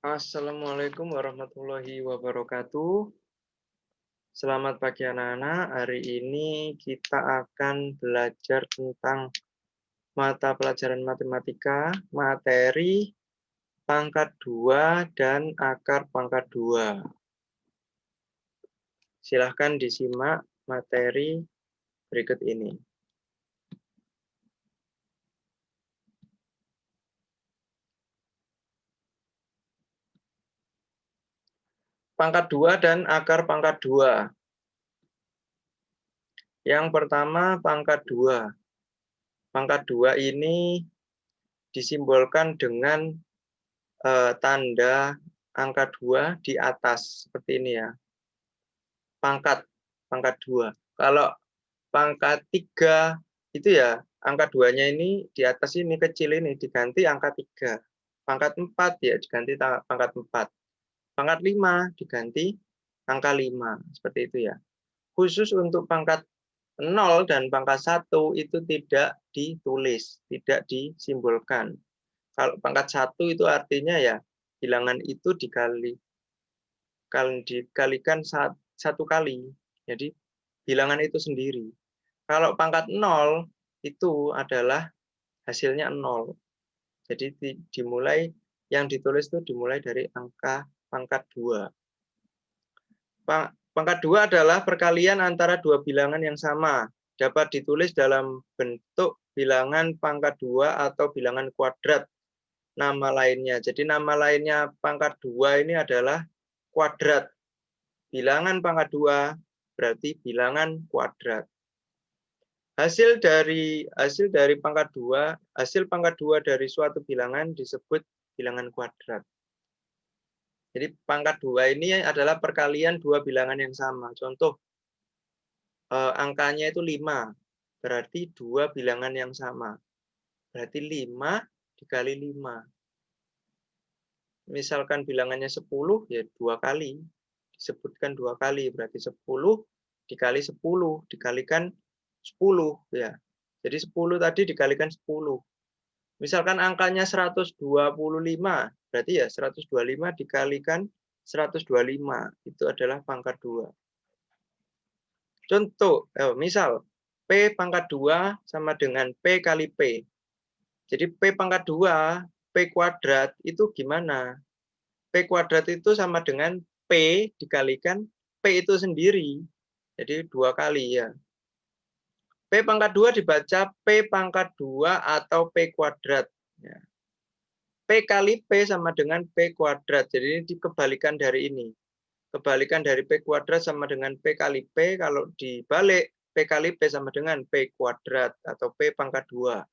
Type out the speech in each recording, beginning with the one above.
Assalamualaikum warahmatullahi wabarakatuh. Selamat pagi anak-anak. Hari ini kita akan belajar tentang mata pelajaran matematika, materi pangkat 2 dan akar pangkat 2. Silahkan disimak materi berikut ini. Pangkat 2 dan akar pangkat 2. Yang pertama pangkat 2. Pangkat 2 ini disimbolkan dengan tanda angka 2 di atas seperti ini ya. Pangkat 2. Kalau pangkat 3 itu ya angka 2-nya ini di atas ini kecil ini diganti angka 3. Pangkat 4 ya diganti pangkat 4. Pangkat 5 diganti angka 5. Seperti itu ya. Khusus untuk pangkat 0 dan pangkat 1 itu tidak ditulis, tidak disimbolkan. Kalau pangkat 1 itu artinya ya bilangan itu dikalikan satu kali. Jadi bilangan itu sendiri. Kalau pangkat 0 itu adalah hasilnya 0. Jadi yang ditulis itu dimulai dari angka pangkat 2. Pangkat 2 adalah perkalian antara dua bilangan yang sama. Dapat ditulis dalam bentuk bilangan pangkat 2 atau bilangan kuadrat nama lainnya. Jadi nama lainnya pangkat 2 ini adalah kuadrat. Bilangan pangkat 2 berarti bilangan kuadrat. Hasil dari pangkat 2, hasil pangkat 2 dari suatu bilangan disebut bilangan kuadrat. Jadi pangkat 2 ini adalah perkalian dua bilangan yang sama. Contoh, angkanya itu 5, berarti dua bilangan yang sama. Berarti 5 dikali 5. Misalkan bilangannya 10, ya 2 kali. Disebutkan 2 kali, berarti 10 dikali 10, dikalikan 10. Ya. Jadi 10 tadi dikalikan 10. Misalkan angkanya 125, berarti ya 125 dikalikan 125. Itu adalah pangkat 2. Contoh, misal P pangkat 2 sama dengan P kali P. Jadi P pangkat 2, P kuadrat itu gimana? P kuadrat itu sama dengan P dikalikan P itu sendiri. Jadi 2 kali ya. P pangkat 2 dibaca P pangkat 2 atau P kuadrat. Ya. P kali P sama dengan P kuadrat. Jadi ini dikebalikan dari ini. Kebalikan dari P kuadrat sama dengan P kali P. Kalau dibalik, P kali P sama dengan P kuadrat atau P pangkat 2.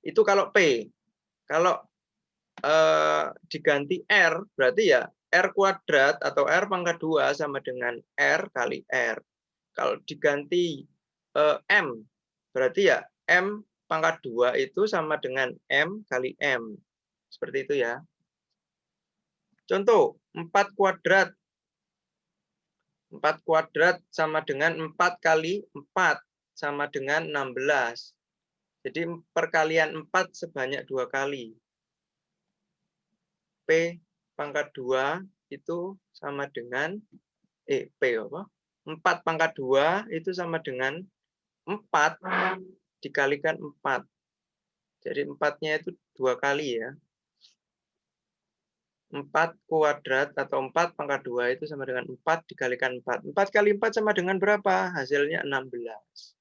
Itu kalau P. Kalau diganti R, berarti ya R kuadrat atau R pangkat 2 sama dengan R kali R. Kalau diganti M, berarti ya M pangkat 2 itu sama dengan M kali M. Seperti itu ya. Contoh, 4 kuadrat. 4 kuadrat sama dengan 4 kali 4 sama dengan 16. Jadi perkalian 4 sebanyak 2 kali. P pangkat 2 itu sama dengan P apa? 4 pangkat 2 itu sama dengan 4 dikalikan 4. Jadi 4-nya itu 2 kali ya. 4 kuadrat atau 4 pangkat 2 itu sama dengan 4 dikalikan 4. 4 kali 4 sama dengan berapa? Hasilnya 16.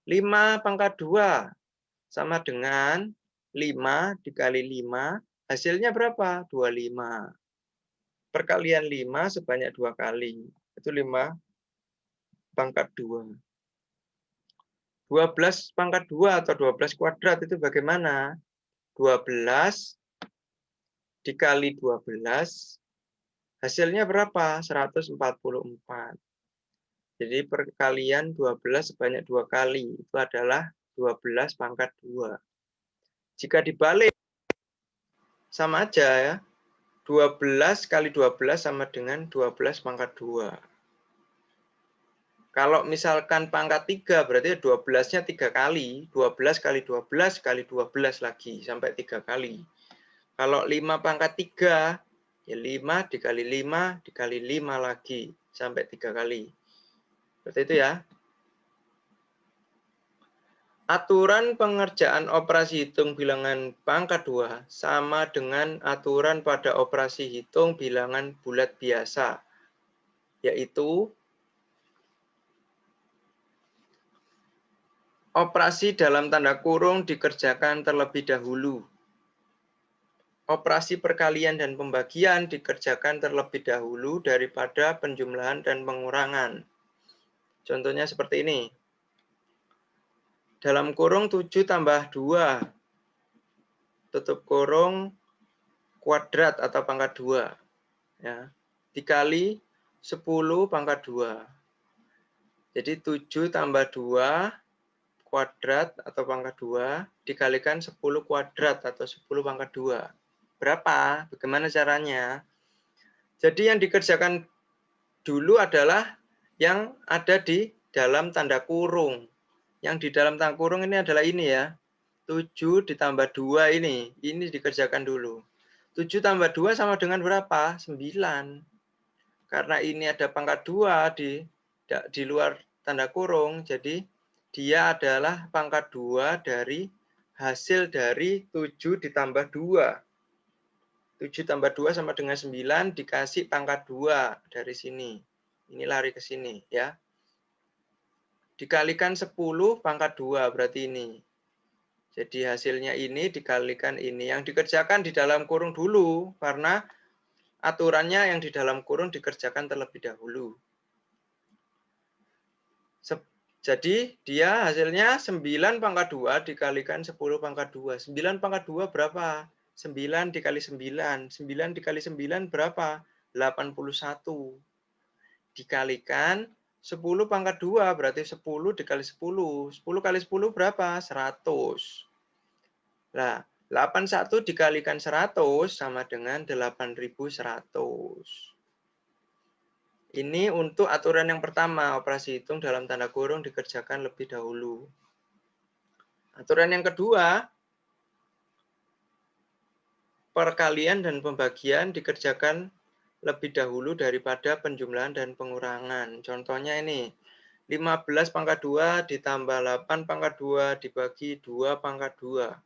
5 pangkat 2 sama dengan 5 dikali 5. Hasilnya berapa? 25. Perkalian 5 sebanyak 2 kali. Itu 5 pangkat 2. 12 pangkat 2 atau 12 kuadrat itu bagaimana? 12 dikali 12, hasilnya berapa? 144. Jadi perkalian 12 sebanyak 2 kali. Itu adalah 12 pangkat 2. Jika dibalik, sama aja ya. 12 kali 12 sama dengan 12 pangkat 2. Kalau misalkan pangkat 3, berarti 12-nya 3 kali. 12 kali 12 kali 12 lagi, sampai 3 kali. Kalau 5 pangkat 3, ya 5 dikali 5 dikali 5 lagi, sampai 3 kali. Seperti itu ya. Aturan pengerjaan operasi hitung bilangan pangkat 2 sama dengan aturan pada operasi hitung bilangan bulat biasa, yaitu operasi dalam tanda kurung dikerjakan terlebih dahulu. Operasi perkalian dan pembagian dikerjakan terlebih dahulu daripada penjumlahan dan pengurangan. Contohnya seperti ini. Dalam kurung 7 tambah 2, tutup kurung kuadrat atau pangkat 2. Ya, dikali 10 pangkat 2. Jadi 7 tambah 2 kuadrat atau pangkat 2 dikalikan 10 kuadrat atau 10 pangkat 2. Berapa? Bagaimana caranya? Jadi yang dikerjakan dulu adalah yang ada di dalam tanda kurung. Yang di dalam tanda kurung ini adalah ini ya. 7 ditambah 2 ini dikerjakan dulu. 7 tambah 2 sama dengan berapa? 9. Karena ini ada pangkat 2 di luar tanda kurung, jadi dia adalah pangkat 2 dari hasil dari 7 ditambah 2. 7 tambah 2 sama dengan 9 dikasih pangkat 2 dari sini. Ini lari ke sini ya. Dikalikan 10 pangkat 2 berarti ini. Jadi hasilnya ini dikalikan ini. Yang dikerjakan di dalam kurung dulu karena aturannya yang di dalam kurung dikerjakan terlebih dahulu. Jadi dia hasilnya 9 pangkat 2 dikalikan 10 pangkat 2. 9 pangkat 2 berapa? 9 dikali 9. 9 dikali 9 berapa? 81. Dikalikan 10 pangkat 2 berarti 10 dikali 10. 10 kali 10 berapa? 100. Nah, 81 dikalikan 100 sama dengan 8.100. Ini untuk aturan yang pertama, operasi hitung dalam tanda kurung dikerjakan lebih dahulu. Aturan yang kedua, perkalian dan pembagian dikerjakan lebih dahulu daripada penjumlahan dan pengurangan. Contohnya ini, 15 pangkat 2 ditambah 8 pangkat 2 dibagi 2 pangkat 2.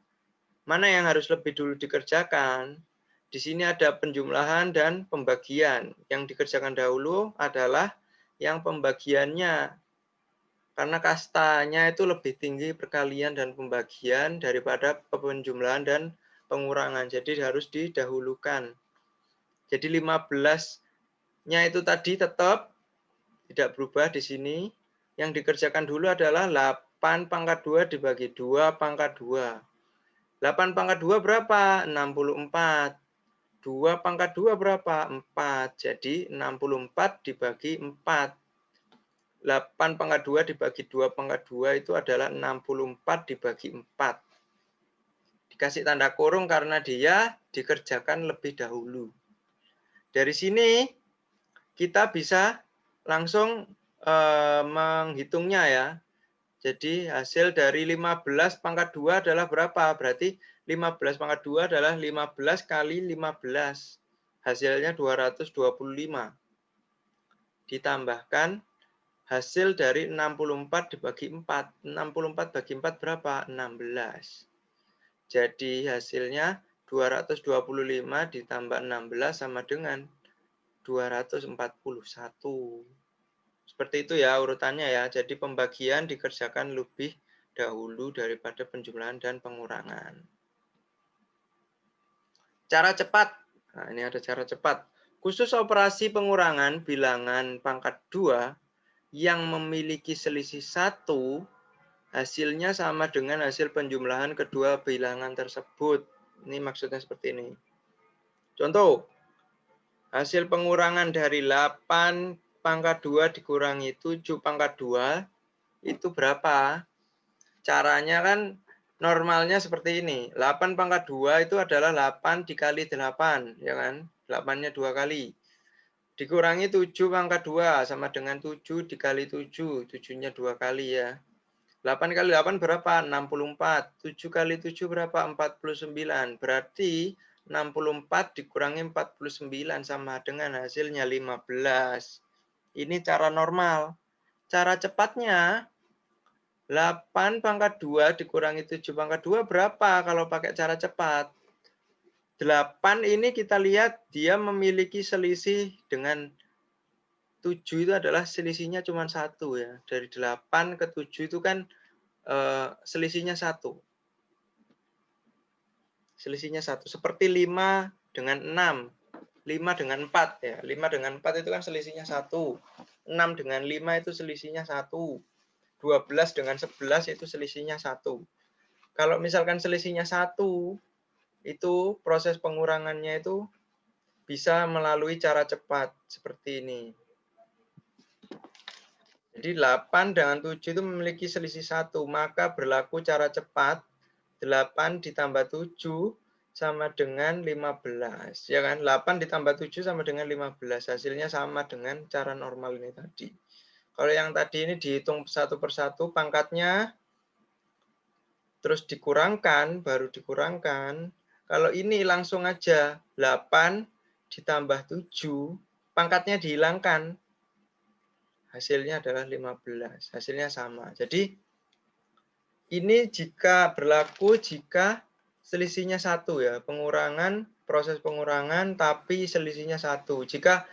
Mana yang harus lebih dulu dikerjakan? Di sini ada penjumlahan dan pembagian. Yang dikerjakan dahulu adalah yang pembagiannya. Karena kastanya itu lebih tinggi perkalian dan pembagian daripada penjumlahan dan pengurangan. Jadi harus didahulukan. Jadi 15-nya itu tadi tetap tidak berubah di sini. Yang dikerjakan dulu adalah 8 pangkat 2 dibagi 2 pangkat 2. 8 pangkat 2 berapa? 64. 2 pangkat 2 berapa? 4. Jadi 64 dibagi 4. 8 pangkat 2 dibagi 2 pangkat 2 itu adalah 64 dibagi 4. Dikasih tanda kurung karena dia dikerjakan lebih dahulu. Dari sini kita bisa langsung menghitungnya ya. Jadi hasil dari 15 pangkat 2 adalah berapa? Berarti 15 pangkat 2 adalah 15 kali 15. Hasilnya 225. Ditambahkan hasil dari 64 dibagi 4. 64 bagi 4 berapa? 16. Jadi hasilnya 225 ditambah 16 sama dengan 241. Seperti itu ya urutannya ya. Jadi pembagian dikerjakan lebih dahulu daripada penjumlahan dan pengurangan. Cara cepat. Nah, ini ada cara cepat. Khusus operasi pengurangan bilangan pangkat 2 yang memiliki selisih 1, hasilnya sama dengan hasil penjumlahan kedua bilangan tersebut. Ini maksudnya seperti ini. Contoh, hasil pengurangan dari 8 pangkat 2 dikurangi 7 pangkat 2 itu berapa? Caranya kan normalnya seperti ini. 8 pangkat 2 itu adalah 8 dikali 8, ya kan? 8-nya 2 kali. Dikurangi 7 pangkat 2 sama dengan 7 dikali 7. 7-nya 2 kali ya. 8 kali 8 berapa? 64. 7 kali 7 berapa? 49. Berarti 64 dikurangi 49 sama dengan hasilnya 15. Ini cara normal. Cara cepatnya 8 pangkat 2 dikurangi 7 pangkat 2 berapa kalau pakai cara cepat? 8 ini kita lihat dia memiliki selisih dengan 7 itu adalah selisihnya cuma 1 ya. Dari 8 ke 7 itu kan selisihnya 1. Selisihnya 1. Seperti 5 dengan 6. 5 dengan 4 ya. 5 dengan 4 itu kan selisihnya 1. 6 dengan 5 itu selisihnya 1. 12 dengan 11 itu selisihnya 1. Kalau misalkan selisihnya 1, itu proses pengurangannya itu bisa melalui cara cepat seperti ini. Jadi 8 dengan 7 itu memiliki selisih 1, maka berlaku cara cepat 8 ditambah 7 sama dengan 15. Ya kan? 8 ditambah 7 sama dengan 15. Hasilnya sama dengan cara normal ini tadi. Kalau yang tadi ini dihitung satu persatu pangkatnya, terus dikurangkan, baru dikurangkan. Kalau ini langsung aja 8 ditambah 7, pangkatnya dihilangkan. Hasilnya adalah 15. Hasilnya sama. Jadi ini jika berlaku jika selisihnya 1 ya. Pengurangan, proses pengurangan tapi selisihnya 1. Jika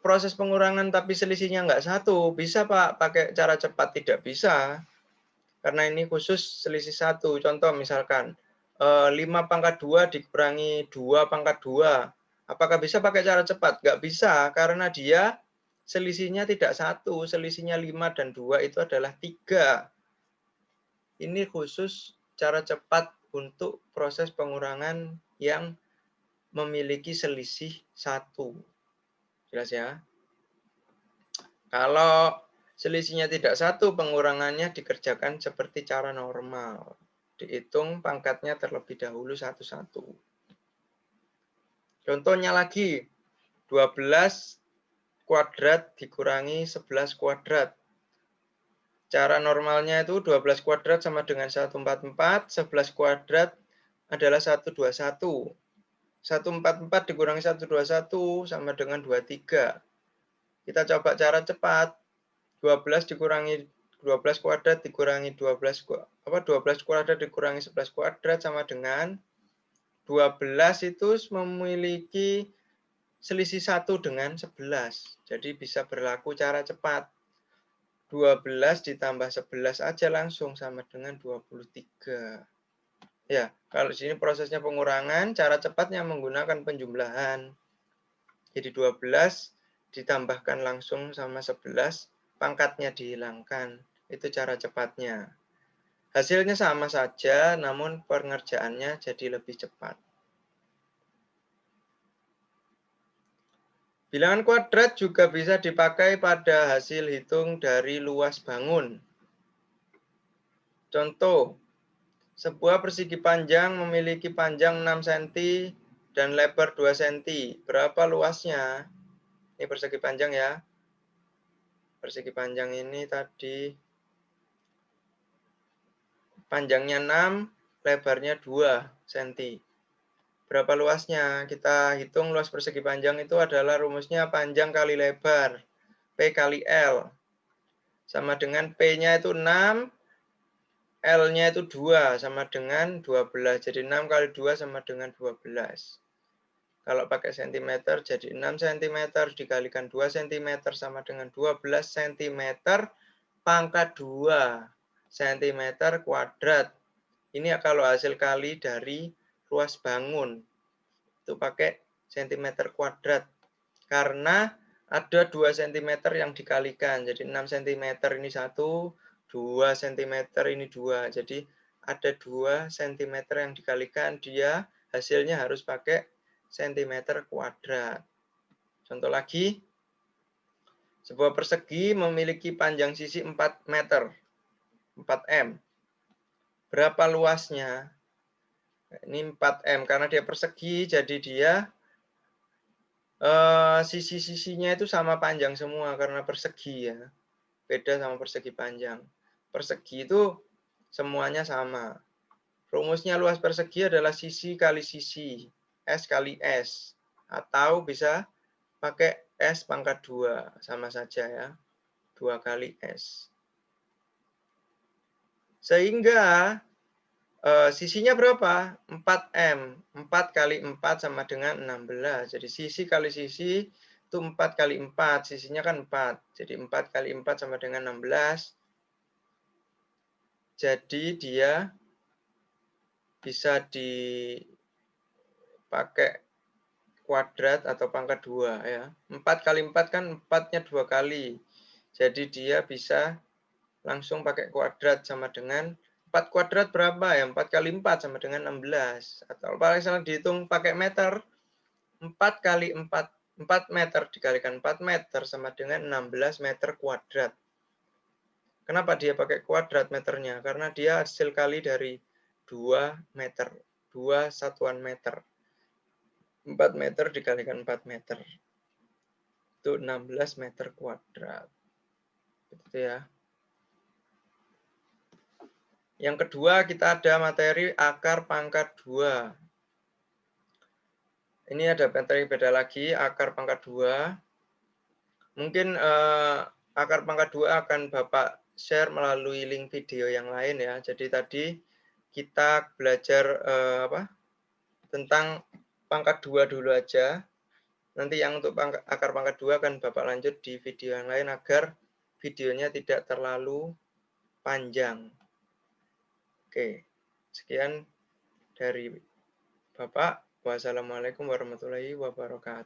proses pengurangan tapi selisihnya enggak 1, bisa Pak pakai cara cepat? Tidak bisa. Karena ini khusus selisih 1. Contoh misalkan 5 pangkat 2 dikurangi 2 pangkat 2. Apakah bisa pakai cara cepat? Nggak bisa, karena dia selisihnya tidak 1. Selisihnya 5 dan 2 itu adalah 3. Ini khusus cara cepat untuk proses pengurangan yang memiliki selisih 1. Jelas ya? Kalau selisihnya tidak 1, pengurangannya dikerjakan seperti cara normal. Dihitung pangkatnya terlebih dahulu satu-satu. Contohnya lagi, 12 kuadrat dikurangi 11 kuadrat. Cara normalnya itu 12 kuadrat sama dengan 144, 11 kuadrat adalah 121. 144 dikurangi 121 sama dengan 23. Kita coba cara cepat. 12 dikurangi 12 kuadrat dikurangi 12 kuadrat dikurangi 11 kuadrat sama dengan 12 itu memiliki selisih 1 dengan 11. Jadi bisa berlaku cara cepat. 12 ditambah 11 aja langsung sama dengan 23. Ya, kalau di sini prosesnya pengurangan, cara cepatnya menggunakan penjumlahan. Jadi 12 ditambahkan langsung sama 11, pangkatnya dihilangkan. Itu cara cepatnya. Hasilnya sama saja, namun pengerjaannya jadi lebih cepat. Bilangan kuadrat juga bisa dipakai pada hasil hitung dari luas bangun. Contoh, sebuah persegi panjang memiliki panjang 6 cm dan lebar 2 cm. Berapa luasnya? Ini persegi panjang ya. Persegi panjang ini tadi panjangnya 6, lebarnya 2 cm. Berapa luasnya? Kita hitung luas persegi panjang itu adalah rumusnya panjang kali lebar. P kali L. Sama dengan P-nya itu 6, L-nya itu 2, sama dengan 12. Jadi 6 kali 2 sama dengan 12. Kalau pakai cm jadi 6 cm dikalikan 2 cm sama dengan 12 cm pangkat 2 cm kuadrat. Ini kalau hasil kali dari luas bangun. Itu pakai cm kuadrat. Karena ada 2 cm yang dikalikan. Jadi 6 cm ini 1, 2 cm ini 2. Jadi ada 2 cm yang dikalikan, dia hasilnya harus pakai cm kuadrat. Contoh lagi, sebuah persegi memiliki panjang sisi 4 meter, 4 m. Berapa luasnya? Ini 4 m, karena dia persegi, jadi dia sisi-sisinya itu sama panjang semua, karena persegi ya. Beda sama persegi panjang. Persegi itu semuanya sama. Rumusnya luas persegi adalah sisi kali sisi, S kali S. Atau bisa pakai S pangkat 2, sama saja ya. 2 kali S. Sehingga sisinya berapa? 4M. 4 kali 4 sama dengan 16. Jadi sisi kali sisi itu 4 kali 4. Sisinya kan 4. Jadi 4 kali 4 sama dengan 16. Jadi dia bisa dipakai kuadrat atau pangkat 2 ya. 4 kali 4 kan 4-nya 2 kali. Jadi dia bisa langsung pakai kuadrat sama dengan 4 kuadrat berapa ya? 4 kali 4 sama dengan 16. Atau kalau misalnya dihitung pakai meter, 4 kali 4, 4 meter dikalikan 4 meter sama dengan 16 meter kuadrat. Kenapa dia pakai kuadrat meternya? Karena dia hasil kali dari 2 meter, 2 satuan meter. 4 meter dikalikan 4 meter. Itu 16 meter kuadrat. Gitu ya. Yang kedua kita ada materi akar pangkat 2. Ini ada materi beda lagi, akar pangkat 2. Mungkin akar pangkat 2 akan Bapak share melalui link video yang lain ya. Jadi tadi kita belajar tentang pangkat 2 dulu aja. Nanti yang untuk akar pangkat 2 akan Bapak lanjut di video yang lain agar videonya tidak terlalu panjang. Oke, sekian dari Bapak. Wassalamualaikum warahmatullahi wabarakatuh.